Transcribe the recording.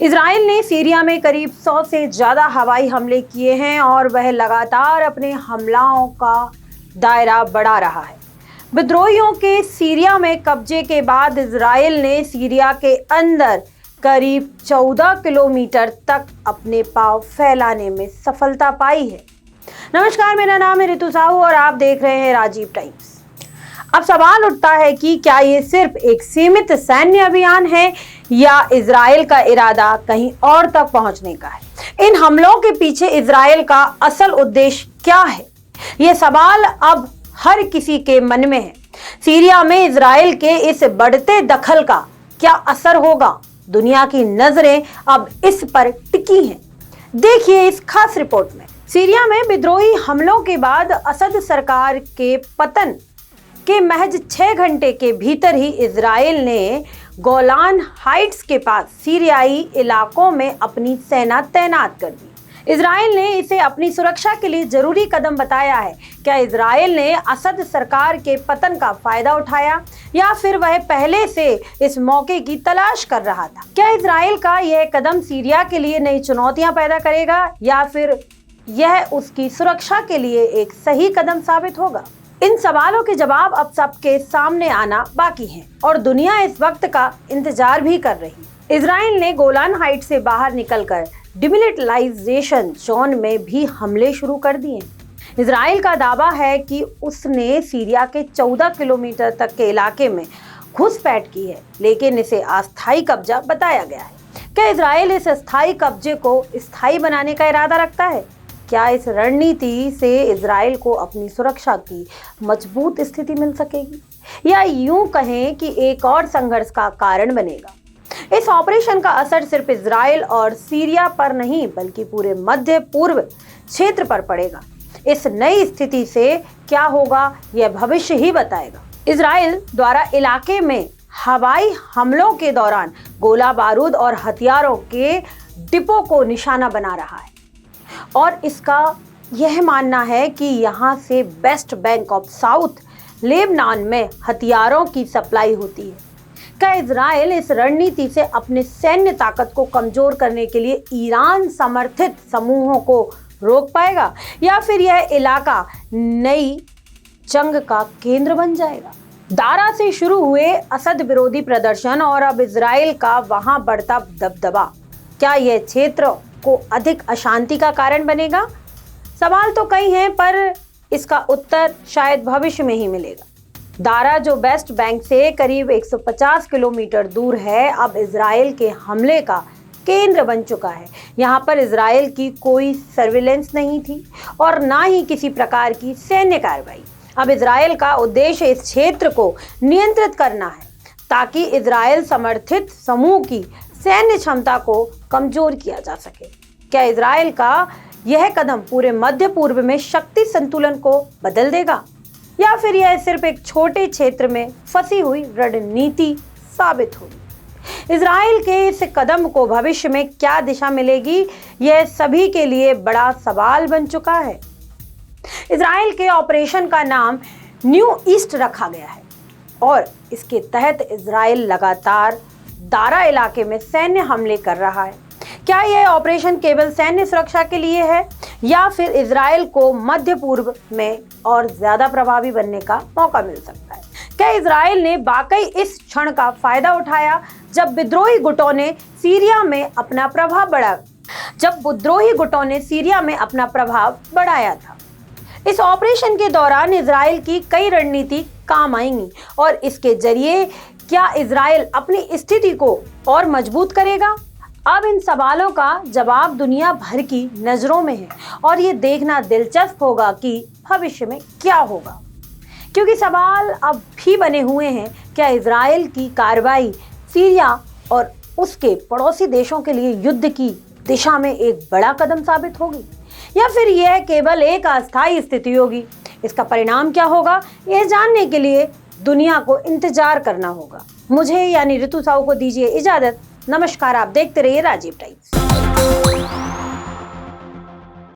Israel ने Syria में करीब 100 से ज़्यादा हवाई हमले किए हैं और वह लगातार अपने हमलों का दायरा बढ़ा रहा है। विद्रोहियों के सीरिया में कब्जे के बाद इजराइल ने सीरिया के अंदर करीब 14 किलोमीटर तक अपने पांव फैलाने में सफलता पाई है। नमस्कार, मेरा नाम है ऋतु साहू और आप देख रहे हैं राजीव टाइम्स। अब सवाल उठता है कि क्या ये सिर्फ एक सीमित सैन्य अभियान है या इजराइल का इरादा कहीं और तक पहुंचने का है। इन हमलों के पीछे इजराइल का असल उद्देश्य क्या है, ये सवाल अब हर किसी के मन में है। सीरिया में इजराइल के इस बढ़ते दखल का क्या असर होगा, दुनिया की नजरें अब इस पर टिकी हैं। देखिए इस खास रिपोर्ट में। सीरिया में विद्रोही हमलों के बाद असद सरकार के पतन के महज 6 घंटे के भीतर ही इजराइल ने गोलान हाइट्स के पास सीरियाई इलाकों में अपनी सेना तैनात कर दी। इजराइल ने इसे अपनी सुरक्षा के लिए जरूरी कदम बताया है। क्या इजराइल ने असद सरकार के पतन का फायदा उठाया या फिर वह पहले से इस मौके की तलाश कर रहा था? क्या इजराइल का यह कदम सीरिया के लिए नई चुनौतियां पैदा करेगा या फिर यह उसकी सुरक्षा के लिए एक सही कदम साबित होगा? इन सवालों के जवाब अब सबके सामने आना बाकी हैं और दुनिया इस वक्त का इंतजार भी कर रही है। इजराइल ने गोलान हाइट से बाहर निकलकर डिमिलिटराइजेशन जोन में भी हमले शुरू कर दिए। इजराइल का दावा है कि उसने सीरिया के 14 किलोमीटर तक के इलाके में घुसपैठ की है, लेकिन इसे अस्थायी कब्जा बताया गया है। क्या इजराइल इस अस्थायी कब्जे को स्थायी बनाने का इरादा रखता है? क्या इस रणनीति से इजराइल को अपनी सुरक्षा की मजबूत स्थिति मिल सकेगी या यूं कहें कि एक और संघर्ष का कारण बनेगा? इस ऑपरेशन का असर सिर्फ इजराइल और सीरिया पर नहीं बल्कि पूरे मध्य पूर्व क्षेत्र पर पड़ेगा। इस नई स्थिति से क्या होगा यह भविष्य ही बताएगा। इजराइल द्वारा इलाके में हवाई हमलों के दौरान गोला बारूद और हथियारों के डिपो को निशाना बना रहा है और इसका यह मानना है कि यहाँ से West Bank of south Lebanon में हथियारों की सप्लाई होती है। क्या इजराइल इस रणनीति से अपने सैन्य ताकत को कमजोर करने के लिए ईरान समर्थित समूहों को रोक पाएगा या फिर यह इलाका नई जंग का केंद्र बन जाएगा? दारा से शुरू हुए असद विरोधी प्रदर्शन और अब इजराइल का वहां बढ़ता दबदबा, क्या यह क्षेत्र को अधिक अशांति का कारण बनेगा? सवाल तो कई हैं पर इसका उत्तर शायद भविष्य में ही मिलेगा। दारा जो वेस्ट बैंक से करीब 150 किलोमीटर दूर है, अब इजराइल के हमले का केंद्र बन चुका है। यहाँ पर इजराइल की कोई सर्विलेंस नहीं थी और ना ही किसी प्रकार की सैन्य कार्रवाई। अब इजराइल का उद्देश्य इस क्षेत्र को नियंत्रित करना है ताकि इजराइल समर्थित समूह की सैन्य क्षमता को कमजोर किया जा सके। क्या इजराइल का यह कदम पूरे मध्य पूर्व में शक्ति संतुलन को बदल देगा या फिर यह सिर्फ एक छोटे क्षेत्र में फंसी हुई रणनीति साबित होगी? इजराइल के इस कदम को भविष्य में क्या दिशा मिलेगी, यह सभी के लिए बड़ा सवाल बन चुका है। इजराइल के ऑपरेशन का नाम न्यू ईस्ट रखा गया है और इसके तहत इजराइल लगातार दारा इलाके में सैन्य हमले कर रहा है। क्या यह ऑपरेशन केवल सैन्य सुरक्षा के लिए है या फिर इजराइल को मध्य पूर्व में और ज्यादा प्रभावी बनने का मौका मिल सकता है? क्या इजराइल ने वाकई इस क्षण का फायदा उठाया जब विद्रोही गुटों ने सीरिया में अपना प्रभाव बढ़ाया था? इस ऑपरेशन के दौरान इजराइल की कई रणनीति काम आएंगी और इसके जरिए क्या इजराइल अपनी स्थिति को और मजबूत करेगा? अब इन सवालों का जवाब दुनिया भर की नजरों में है और ये देखना दिलचस्प होगा कि भविष्य में क्या होगा, क्योंकि सवाल अब भी बने हुए हैं। क्या इजराइल की कार्रवाई सीरिया और उसके पड़ोसी देशों के लिए युद्ध की दिशा में एक बड़ा कदम साबित होगी या फिर यह केवल एक अस्थायी स्थिति होगी? इसका परिणाम क्या होगा, यह जानने के लिए दुनिया को इंतजार करना होगा। मुझे यानी ऋतु साहू को दीजिए इजाजत। नमस्कार, आप देखते रहिए राजीव टाइम्स।